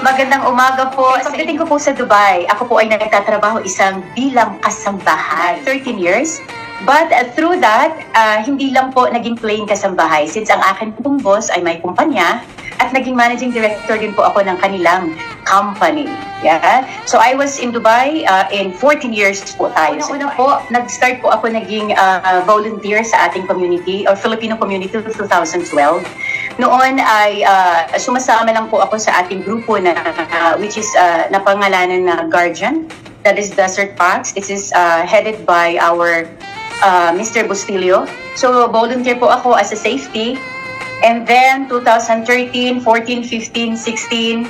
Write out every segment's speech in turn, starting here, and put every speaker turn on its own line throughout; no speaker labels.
Magandang umaga po. Pagdating ko po sa Dubai, ako po ay nagtatrabaho bilang kasambahay. 13 years. But through that, hindi lang po naging plain kasambahay. Since ang akin pong boss ay may kumpanya at naging managing director din po ako ng kanilang company. Yeah. So I was in Dubai in 14 years po tayo. Una po, nag-start po ako naging volunteer sa ating community or Filipino community 2012. Noon ay sumasama lang po ako sa ating grupo na which is napangalanan na Guardian. That is Desert Pax. It is headed by our Mr. Bustilio. So volunteer po ako as a safety. And then 2013, 14, 15, 16,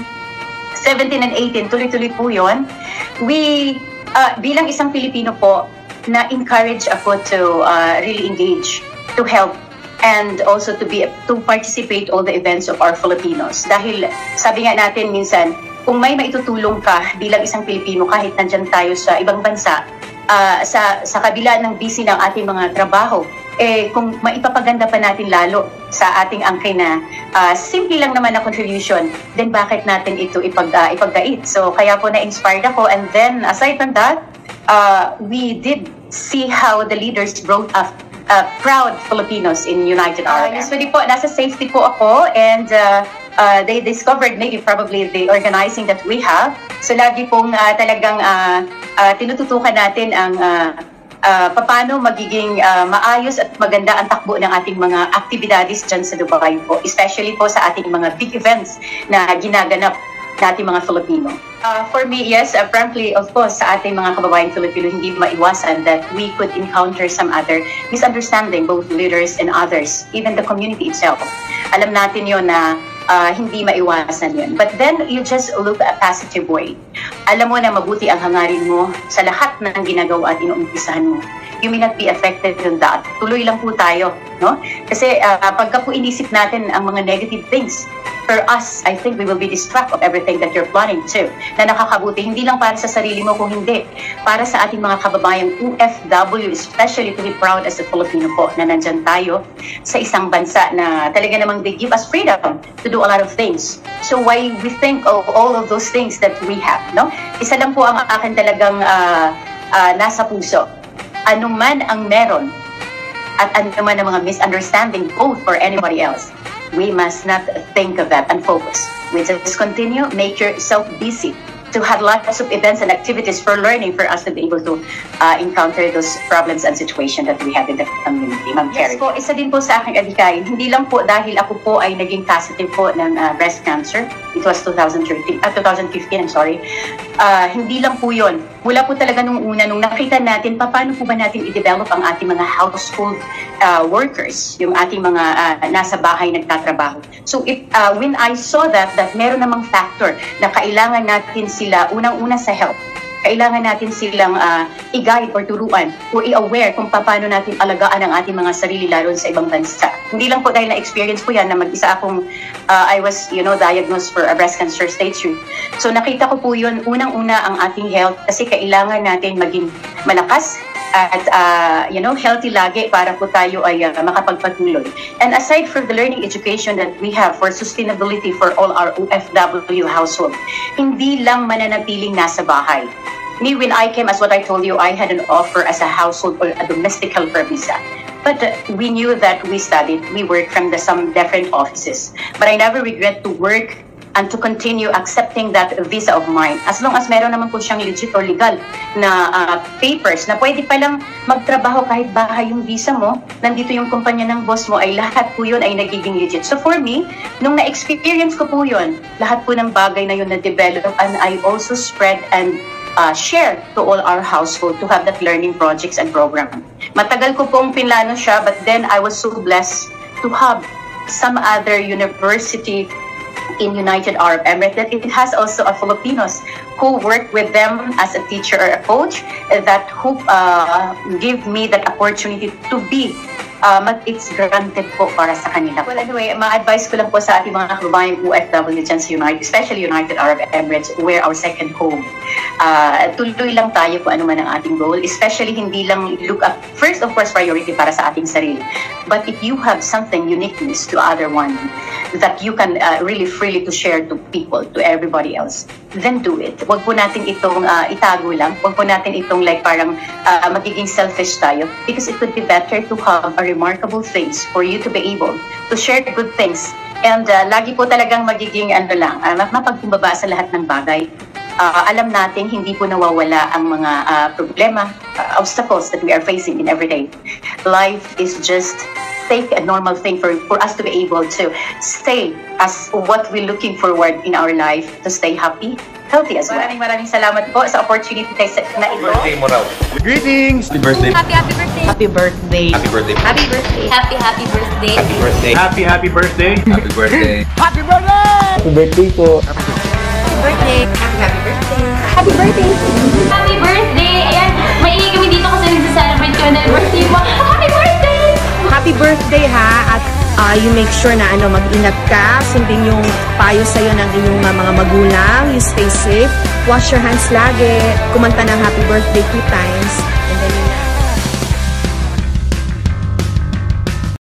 17 and 18, tuloy-tuloy po yun. We, bilang isang Pilipino po, na-encourage ako to really engage, to help, and also to participate all the events of our Filipinos. Dahil sabi nga natin minsan, kung may maitutulong ka bilang isang Pilipino kahit nandyan tayo sa ibang bansa, sa kabila ng busy ng ating mga trabaho, kung maipapaganda pa natin lalo sa ating angkin na simple lang naman na contribution, then bakit natin ito ipagdait? So kaya po na-inspired ako, and then aside from that, we did see how the leaders brought up proud Filipinos in United Arab Emirates. Usually po, nasa safety po ako, and they discovered probably the organizing that we have. So lagi pong talagang tinututukan natin ang paano magiging maayos at maganda ang takbo ng ating mga aktibidades dyan sa Dubai po, especially po sa ating mga big events na ginaganap nating mga Filipino. For me, yes, frankly, of course, sa ating mga kababayang Filipino, hindi maiwasan that we could encounter some other misunderstanding, both leaders and others, even the community itself. Alam natin yon na hindi maiwasan yun. But then, you just look a positive way. Alam mo na mabuti ang hangarin mo sa lahat ng ginagawa at inuumpisahan mo. You may not be affected on that. Tuloy lang po tayo, no? Kasi pagka po inisip natin ang mga negative things, for us, I think we will be distracted of everything that you're planning to, na nakakabuti, hindi lang para sa sarili mo, kung hindi, para sa ating mga kababayang OFW, especially to be proud as a Filipino po, na nandyan tayo sa isang bansa na talaga namang they give us freedom to do a lot of things. So why we think of all of those things that we have, no? Isa lang po ang akin talagang nasa puso. Ano man ang meron at ano man ang mga misunderstanding both for anybody else, we must not think of that and focus. We just continue, make yourself busy to have lots of events and activities for learning, for us to be able to encounter those problems and situations that we have in the community. Ma'am Carrie. Yes po, isa din po sa aking adhikain. Hindi lang po dahil ako po ay naging positive po ng breast cancer. It was 2015, I'm sorry. Hindi lang po yun. Mula po talaga nung una, nung nakita natin, paano po ba natin i-develop ang ating mga household workers, yung ating mga nasa bahay nagtatrabaho. So when I saw that meron namang factor na kailangan natin sila, unang-una sa health, kailangan natin silang i-guide or turuan or i-aware kung paano natin alagaan ang ating mga sarili lalo sa ibang bansa. Hindi lang po dahil na-experience ko yan na mag-isa akong, I was diagnosed for a breast cancer stage 3. So nakita ko po yun, unang-una ang ating health kasi kailangan natin maging malakas at healthy lagi para po tayo ay makapagpatuloy. And aside from the learning education that we have for sustainability for all our OFW household, hindi lang mananatiling nasa bahay. Me, when I came, as what I told you, I had an offer as a household or a domestic helper visa. But we knew that we studied, we worked from some different offices. But I never regret to work and to continue accepting that visa of mine. As long as meron naman po siyang legit or legal na papers na pwede palang magtrabaho kahit bahay yung visa mo, nandito yung kumpanya ng boss mo, ay lahat po yun ay nagiging legit. So for me, nung na-experience ko po yun, lahat po ng bagay na yun na-develop, and I also spread and share to all our household to have that learning projects and program. Matagal ko pong pinlano siya, but then I was so blessed to have some other university in United Arab Emirates that it has also a Filipinos who work with them as a teacher or a coach that who give me that opportunity to be it's granted po para sa kanila. Well, anyway, ma-advise ko lang po sa ating mga kababayang OFW dyan sa especially United Arab Emirates, where our second home. Tuloy lang tayo kung ano man ang ating goal, especially hindi lang look up, first of course, priority para sa ating sarili. But if you have something uniqueness to other one, that you can really freely to share to people, to everybody else, then do it. Huwag po natin itong itago lang. Huwag po natin itong like parang magiging selfish tayo, because it would be better to have a remarkable things for you to be able to share good things. And lagi po talagang magiging mapagkumbaba sa lahat ng bagay. Alam natin hindi po nawawala ang mga problema, obstacles that we are facing in everyday life. Is just take a normal thing for us to be able to stay as what we're looking forward in our life, to stay happy, healthy as well. Maraming salamat po sa opportunity na ito.
Birthday mo raw.
Greetings!
Happy birthday.
Happy birthday.
Happy birthday.
Happy birthday.
Happy birthday. Happy birthday.
Happy birthday.
Happy birthday!
Happy birthday.
Happy birthday po!
Birthday. Happy birthday. Happy birthday. Happy birthday. Ayan, maingay kami dito kasi nag-celebrate kami ng birthday mo. Happy birthday!
Happy birthday ha, at you make sure na mag-ingat ka, sundin yung payo sa'yo ng inyong mga magulang, you stay safe, wash your hands lagi, kumanta ng happy birthday 2 times, and then